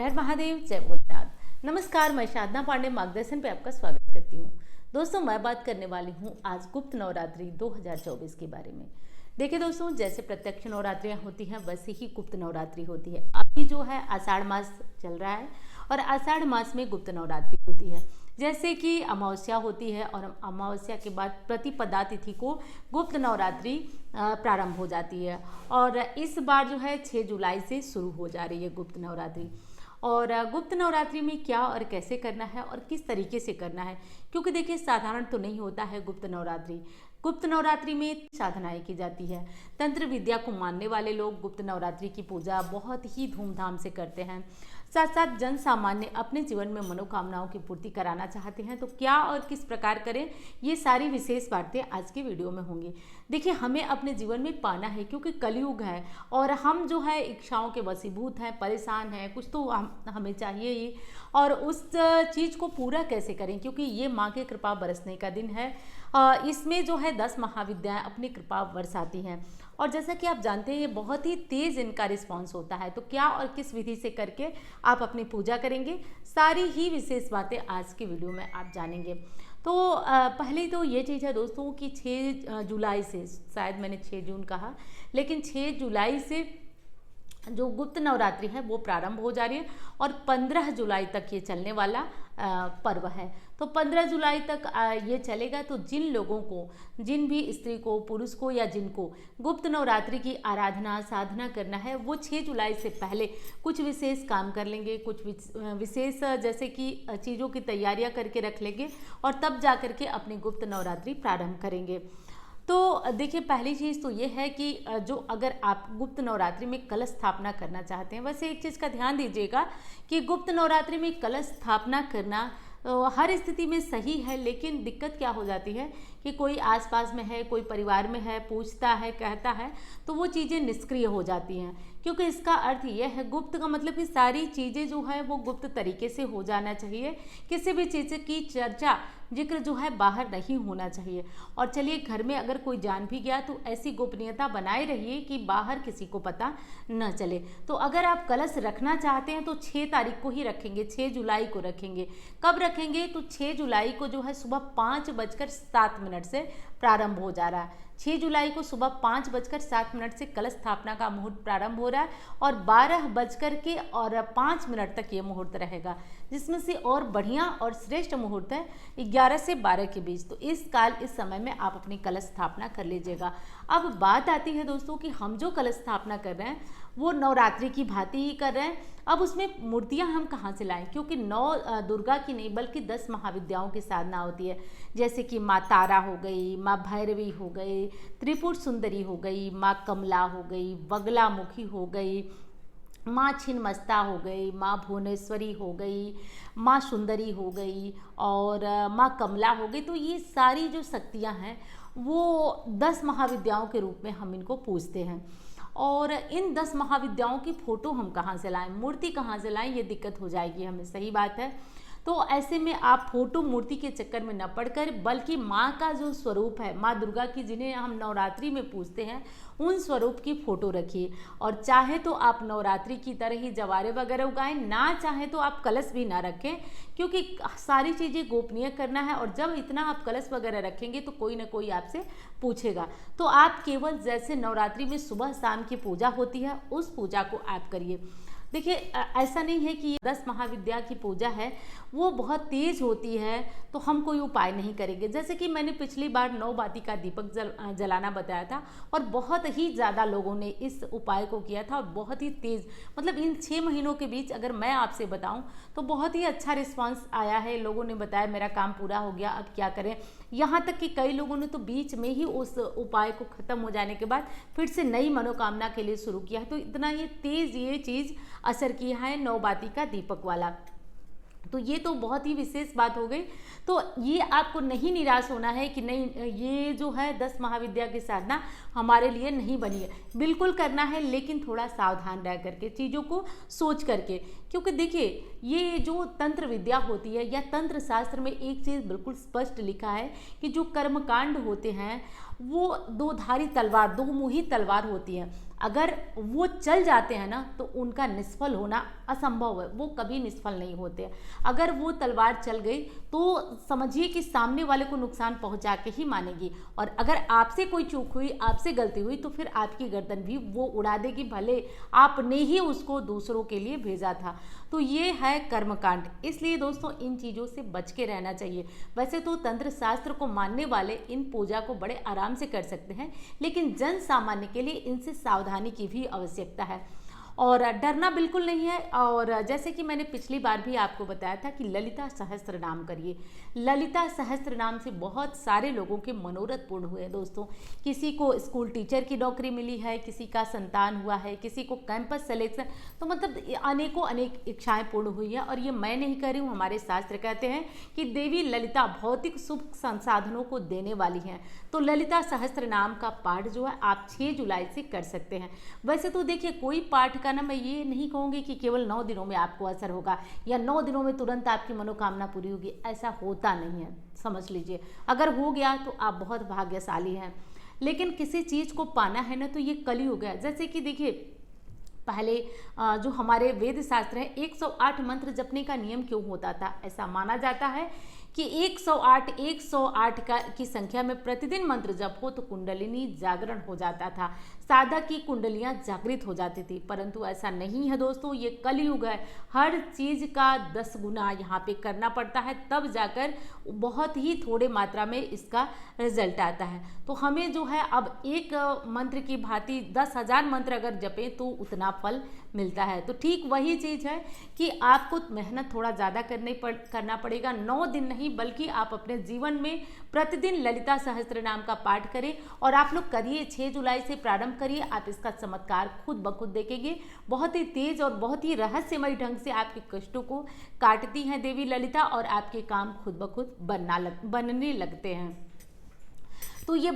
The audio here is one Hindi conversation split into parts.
हर महादेव, जय भोलेनाथ। नमस्कार, मैं साधना पांडे मार्गदर्शन पे आपका स्वागत करती हूँ। दोस्तों, मैं बात करने वाली हूँ आज गुप्त नवरात्रि 2024 के बारे में। देखिए दोस्तों, जैसे प्रत्यक्ष नवरात्रियाँ होती हैं वैसे ही गुप्त नवरात्रि होती है। अभी जो है आषाढ़ मास चल रहा है और आषाढ़ मास में गुप्त नवरात्रि होती है। जैसे कि अमावस्या होती है और अमावस्या के बाद प्रतिपदा तिथि को गुप्त नवरात्रि प्रारंभ हो जाती है और इस बार जो है 6 जुलाई से शुरू हो जा रही है गुप्त नवरात्रि। और गुप्त नवरात्रि में क्या और कैसे करना है और किस तरीके से करना है, क्योंकि देखिए साधारण तो नहीं होता है गुप्त नवरात्रि। गुप्त नवरात्रि में साधनाएं की जाती है। तंत्र विद्या को मानने वाले लोग गुप्त नवरात्रि की पूजा बहुत ही धूमधाम से करते हैं। साथ साथ जन सामान्य अपने जीवन में मनोकामनाओं की पूर्ति कराना चाहते हैं, तो क्या और किस प्रकार करें, ये सारी विशेष बातें आज की वीडियो में होंगी। देखिए, हमें अपने जीवन में पाना है क्योंकि कलयुग है और हम जो है इच्छाओं के वशीभूत हैं, परेशान हैं, कुछ तो हमें चाहिए ही। और उस चीज़ को पूरा कैसे करें, क्योंकि ये माँ की कृपा बरसने का दिन है। इसमें जो है 10 महाविद्याएं अपनी कृपा बरसाती हैं और जैसा कि आप जानते हैं ये बहुत ही तेज़ इनका रिस्पांस होता है। तो क्या और किस विधि से करके आप अपनी पूजा करेंगे, सारी ही विशेष बातें आज की वीडियो में आप जानेंगे। तो पहले तो ये चीज़ है दोस्तों कि 6 जुलाई से, शायद मैंने 6 जून कहा, लेकिन 6 जुलाई से जो गुप्त नवरात्रि है वो प्रारंभ हो जा रही है और 15 जुलाई तक ये चलने वाला पर्व है। तो 15 जुलाई तक ये चलेगा। तो जिन लोगों को, जिन भी स्त्री को, पुरुष को या जिनको गुप्त नवरात्रि की आराधना साधना करना है, वो 6 जुलाई से पहले कुछ विशेष काम कर लेंगे, कुछ विशेष जैसे कि चीज़ों की तैयारियां करके रख लेंगे और तब जा कर के अपनी गुप्त नवरात्रि प्रारंभ करेंगे। तो देखिए, पहली चीज़ तो ये है कि जो अगर आप गुप्त नवरात्रि में कलश स्थापना करना चाहते हैं, वैसे एक चीज़ का ध्यान दीजिएगा कि गुप्त नवरात्रि में कलश स्थापना करना हर स्थिति में सही है, लेकिन दिक्कत क्या हो जाती है कि कोई आसपास में है, कोई परिवार में है, पूछता है, कहता है, तो वो चीज़ें निष्क्रिय हो जाती हैं। क्योंकि इसका अर्थ यह है, गुप्त का मतलब कि सारी चीज़ें जो है वो गुप्त तरीके से हो जाना चाहिए। किसी भी चीज़ की चर्चा जिक्र जो है बाहर नहीं होना चाहिए। और चलिए, घर में अगर कोई जान भी गया तो ऐसी गोपनीयता बनाए रहिए कि बाहर किसी को पता न चले। तो अगर आप कलश रखना चाहते हैं तो 6 तारीख को ही रखेंगे, 6 जुलाई को रखेंगे। कब रखेंगे? तो 6 जुलाई को जो है सुबह 5:07 से प्रारंभ हो जा रहा है। 6 जुलाई को सुबह 5:07 से कलश स्थापना का मुहूर्त प्रारंभ हो रहा है और 12:05 तक ये मुहूर्त रहेगा, जिसमें से और बढ़िया और श्रेष्ठ मुहूर्त है 11 से 12 के बीच। तो इस समय में आप अपनी कलश स्थापना कर लीजिएगा। अब बात आती है दोस्तों कि हम जो कलश स्थापना कर रहे हैं वो नवरात्रि की भांति ही कर रहे हैं। अब उसमें मूर्तियां हम कहाँ से लाएं, क्योंकि 9 दुर्गा की नहीं बल्कि 10 महाविद्याओं की साधना होती है। जैसे कि माँ तारा हो गई, माँ भैरवी हो गई, त्रिपुर सुंदरी हो गई, माँ कमला हो गई, बगलामुखी हो गई, माँ छिन्नमस्ता हो गई, माँ भुवनेश्वरी हो गई, माँ सुंदरी हो गई और माँ कमला हो गई। तो ये सारी जो शक्तियाँ हैं वो 10 महाविद्याओं के रूप में हम इनको पूजते हैं। और इन 10 महाविद्याओं की फ़ोटो हम कहाँ से लाएं, मूर्ति कहाँ से लाएं, ये दिक्कत हो जाएगी हमें। सही बात है। तो ऐसे में आप फोटो मूर्ति के चक्कर में न पड़कर बल्कि माँ का जो स्वरूप है, माँ दुर्गा की जिन्हें हम नवरात्रि में पूजते हैं, उन स्वरूप की फ़ोटो रखिए। और चाहे तो आप नवरात्रि की तरह ही जवारे वगैरह उगाएं, ना चाहे तो आप कलश भी ना रखें, क्योंकि सारी चीज़ें गोपनीय करना है। और जब इतना आप कलश वगैरह रखेंगे तो कोई ना कोई आपसे पूछेगा। तो आप केवल जैसे नवरात्रि में सुबह शाम की पूजा होती है उस पूजा को आप करिए। देखिए, ऐसा नहीं है कि 10 महाविद्या की पूजा है वो बहुत तेज होती है तो हम कोई उपाय नहीं करेंगे। जैसे कि मैंने पिछली बार 9 बाती का दीपक जलाना बताया था और बहुत ही ज़्यादा लोगों ने इस उपाय को किया था और बहुत ही तेज़, मतलब इन 6 महीनों के बीच अगर मैं आपसे बताऊं तो बहुत ही अच्छा रिस्पांस आया है। लोगों ने बताया मेरा काम पूरा हो गया, अब क्या करें। यहाँ तक कि कई लोगों ने तो बीच में ही उस उपाय को ख़त्म हो जाने के बाद फिर से नई मनोकामना के लिए शुरू किया है। तो इतना ये तेज़ ये चीज़ असर किया है 9 बाती का दीपक वाला। तो ये तो बहुत ही विशेष बात हो गई। तो ये आपको नहीं निराश होना है कि नहीं ये जो है 10 महाविद्या की साधना हमारे लिए नहीं बनी है, बिल्कुल करना है, लेकिन थोड़ा सावधान रह करके, चीज़ों को सोच करके, क्योंकि देखिए ये जो तंत्र विद्या होती है या तंत्र शास्त्र में एक चीज़ बिल्कुल स्पष्ट लिखा है कि जो कर्मकांड होते हैं वो दो धारी तलवार, दो मुही तलवार होती है। अगर वो चल जाते हैं ना तो उनका निष्फल होना असंभव है, वो कभी निष्फल नहीं होते। अगर वो तलवार चल गई तो समझिए कि सामने वाले को नुकसान पहुंचा के ही मानेगी, और अगर आपसे कोई चूक हुई, आपसे गलती हुई, तो फिर आपकी गर्दन भी वो उड़ा देगी, भले आपने ही उसको दूसरों के लिए भेजा था। तो ये है कर्मकांड, इसलिए दोस्तों इन चीज़ों से बच के रहना चाहिए। वैसे तो तंत्र शास्त्र को मानने वाले इन पूजा को बड़े आराम से कर सकते हैं, लेकिन जन सामान्य के लिए इनसे सावधानी की भी आवश्यकता है और डरना बिल्कुल नहीं है। और जैसे कि मैंने पिछली बार भी आपको बताया था कि ललिता सहस्त्र नाम करिए। ललिता सहस्त्र नाम से बहुत सारे लोगों के मनोरथ पूर्ण हुए दोस्तों। किसी को स्कूल टीचर की नौकरी मिली है, किसी का संतान हुआ है, किसी को कैंपस सिलेक्शन, तो मतलब अनेकों अनेक इच्छाएं पूर्ण हुई हैं। और ये मैं नहीं कर रही हूँ, हमारे शास्त्र कहते हैं कि देवी ललिता भौतिक शुभ संसाधनों को देने वाली हैं। तो ललिता सहस्त्र नाम का पाठ जो है आप 6 जुलाई से कर सकते हैं। वैसे तो देखिए कोई पाठ का ना मैं ये नहीं कहूँगी कि केवल 9 दिनों में आपको असर होगा या 9 दिनों में तुरंत आपकी मनोकामना पूरी होगी, ऐसा होता नहीं है, समझ लीजिए। अगर हो गया तो आप बहुत भाग्यशाली हैं, लेकिन किसी चीज़ को पाना है ना तो ये कलयुग है। जैसे कि देखिए पहले जो हमारे वेद शास्त्र है 108 मंत्र जपने का नियम क्यों होता था? ऐसा माना जाता है कि 108 की संख्या में प्रतिदिन मंत्र जप हो तो कुंडलिनी जागरण हो जाता था, साधक की कुंडलियां जागृत हो जाती थी। परंतु ऐसा नहीं है दोस्तों, ये कलयुग है। हर चीज का 10 गुना यहाँ पे करना पड़ता है, तब जाकर बहुत ही थोड़े मात्रा में इसका रिजल्ट आता है। तो हमें जो है अब एक मंत्र की भांति 10,000 मंत्र अगर जपें तो उतना फल मिलता है। तो ठीक वही चीज़ है कि आपको मेहनत थोड़ा ज़्यादा करना पड़ेगा। 9 दिन नहीं बल्कि आप अपने जीवन में प्रतिदिन ललिता सहस्त्र नाम का पाठ करें और आप लोग करिए। 6 जुलाई से प्रारंभ करिए, आप इसका चमत्कार खुद ब खुद देखेंगे। बहुत ही तेज और बहुत ही रहस्यमय ढंग से आपके कष्टों को काटती हैं देवी ललिता और आपके काम खुद ब खुद बनने लगते हैं। तो ये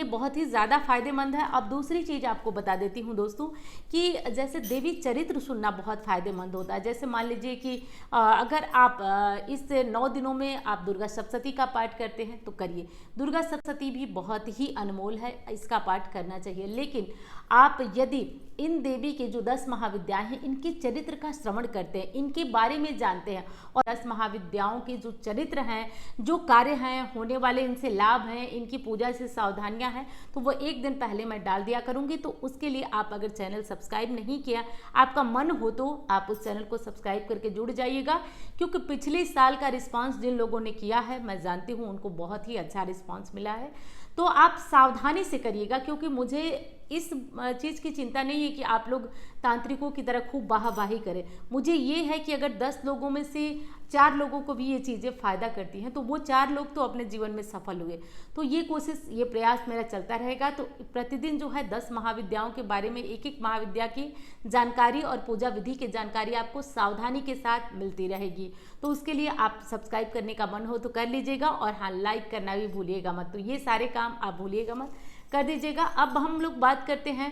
बहुत ही ज़्यादा फायदेमंद है। अब दूसरी चीज़ आपको बता देती हूँ दोस्तों कि जैसे देवी चरित्र सुनना बहुत फायदेमंद होता है। जैसे मान लीजिए कि अगर आप इस 9 दिनों में आप दुर्गा सप्तशती का पाठ करते हैं तो करिए। दुर्गा सप्तशती भी बहुत ही अनमोल है, इसका पाठ करना चाहिए। लेकिन आप यदि इन देवी के जो 10 महाविद्याएं हैं इनके चरित्र का श्रवण करते हैं, इनके बारे में जानते हैं और 10 महाविद्याओं के जो चरित्र हैं, जो कार्य हैं, होने वाले इनसे लाभ हैं, इनकी पूजा से सावधानियां हैं, तो वो एक दिन पहले मैं डाल दिया करूंगी। तो उसके लिए आप अगर चैनल सब्सक्राइब नहीं किया, आपका मन हो तो आप उस चैनल को सब्सक्राइब करके जुड़ जाइएगा, क्योंकि पिछले साल का रिस्पॉन्स जिन लोगों ने किया है मैं जानती हूँ उनको बहुत ही अच्छा रिस्पॉन्स मिला है। तो आप सावधानी से करिएगा, क्योंकि मुझे इस चीज़ की चिंता नहीं है कि आप लोग तांत्रिकों की तरह खूब वाहवाही करें। मुझे ये है कि अगर 10 लोगों में से 4 लोगों को भी ये चीज़ें फ़ायदा करती हैं तो वो 4 लोग तो अपने जीवन में सफल हुए। तो ये कोशिश, ये प्रयास मेरा चलता रहेगा। तो प्रतिदिन जो है 10 महाविद्याओं के बारे में, एक एक महाविद्या की जानकारी और पूजा विधि की जानकारी आपको सावधानी के साथ मिलती रहेगी। तो उसके लिए आप सब्सक्राइब करने का मन हो तो कर लीजिएगा, और हाँ, लाइक करना भी भूलिएगा मत। तो ये सारे काम आप भूलिएगा मत, कर दीजिएगा। अब हम लोग बात करते हैं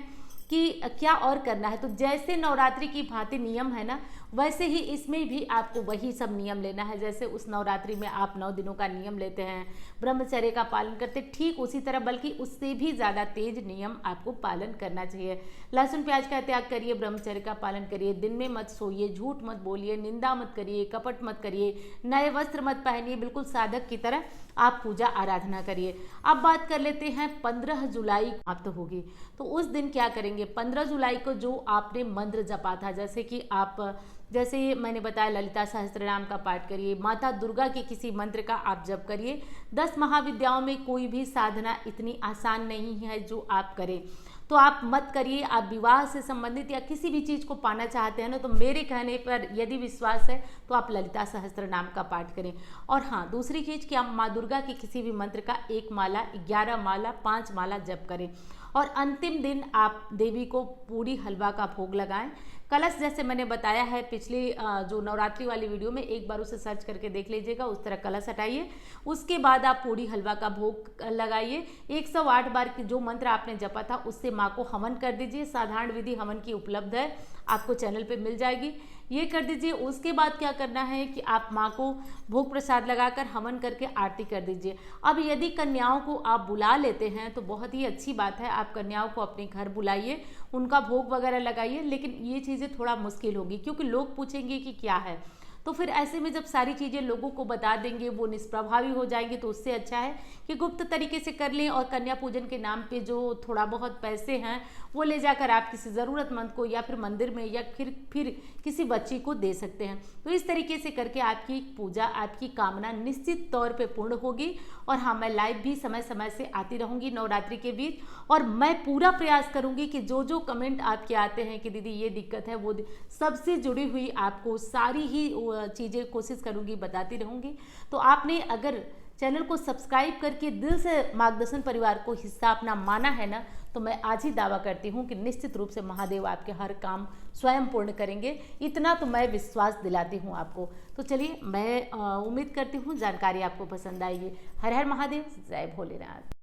कि क्या और करना है। तो जैसे नवरात्रि की भांति नियम है ना, वैसे ही इसमें भी आपको वही सब नियम लेना है। जैसे उस नवरात्रि में आप 9 दिनों का नियम लेते हैं, ब्रह्मचर्य का पालन करते, ठीक उसी तरह बल्कि उससे भी ज़्यादा तेज नियम आपको पालन करना चाहिए। लहसुन प्याज का त्याग करिए, ब्रह्मचर्य का पालन करिए, दिन में मत सोइए, झूठ मत बोलिए, निंदा मत करिए, कपट मत करिए, नए वस्त्र मत पहनिए, बिल्कुल साधक की तरह आप पूजा आराधना करिए। अब बात कर लेते हैं 15 जुलाई समाप्त होगी, तो उस दिन क्या करेंगे। 15 जुलाई को जो आपने मंत्र जपा था, जैसे कि आप, जैसे मैंने बताया ललिता सहस्त्रनाम का पाठ करिए, माता दुर्गा के किसी मंत्र का आप जप करिए। 10 महाविद्याओं में कोई भी साधना इतनी आसान नहीं है जो आप करें, तो आप मत करिए। आप विवाह से संबंधित या किसी भी चीज़ को पाना चाहते हैं ना, तो मेरे कहने पर यदि विश्वास है तो आप ललिता सहस्त्र नाम का पाठ करें। और हाँ, दूसरी चीज़ कि आप माँ दुर्गा के किसी भी मंत्र का 1 माला, 11 माला, 5 माला जप करें। और अंतिम दिन आप देवी को पूरी हलवा का भोग लगाएं। कलश जैसे मैंने बताया है पिछली जो नवरात्रि वाली वीडियो में, एक बार उसे सर्च करके देख लीजिएगा, उस तरह कलश हटाइए। उसके बाद आप पूरी हलवा का भोग लगाइए। 108 बार की जो मंत्र आपने जपा था उससे माँ को हवन कर दीजिए। साधारण विधि हवन की उपलब्ध है, आपको चैनल पे मिल जाएगी। ये कर दीजिए। उसके बाद क्या करना है कि आप माँ को भोग प्रसाद लगाकर हवन करके आरती कर दीजिए। अब यदि कन्याओं को आप बुला लेते हैं तो बहुत ही अच्छी बात है, आप कन्याओं को अपने घर बुलाइए, उनका भोग वगैरह लगाइए, लेकिन ये चीज़ें थोड़ा मुश्किल होगी क्योंकि लोग पूछेंगे कि क्या है। तो फिर ऐसे में जब सारी चीज़ें लोगों को बता देंगे वो निष्प्रभावी हो जाएंगे, तो उससे अच्छा है कि गुप्त तरीके से कर लें और कन्या पूजन के नाम पे जो थोड़ा बहुत पैसे हैं वो ले जाकर आप किसी ज़रूरतमंद को या फिर मंदिर में या फिर किसी बच्ची को दे सकते हैं। तो इस तरीके से करके आपकी पूजा, आपकी कामना निश्चित तौर पे पूर्ण होगी। और हाँ, मैं लाइव भी समय समय से आती रहूँगी नवरात्रि के बीच, और मैं पूरा प्रयास करूँगी कि जो जो कमेंट आपके आते हैं कि दीदी ये दिक्कत है वो सबसे जुड़ी हुई आपको सारी ही चीज़ें कोशिश करूँगी बताती रहूँगी। तो आपने अगर चैनल को सब्सक्राइब करके दिल से मार्गदर्शन परिवार को हिस्सा अपना माना है ना, तो मैं आज ही दावा करती हूँ कि निश्चित रूप से महादेव आपके हर काम स्वयं पूर्ण करेंगे। इतना तो मैं विश्वास दिलाती हूँ आपको। तो चलिए, मैं उम्मीद करती हूँ जानकारी आपको पसंद आएगी। हर हर महादेव, जय भोलेनाथ।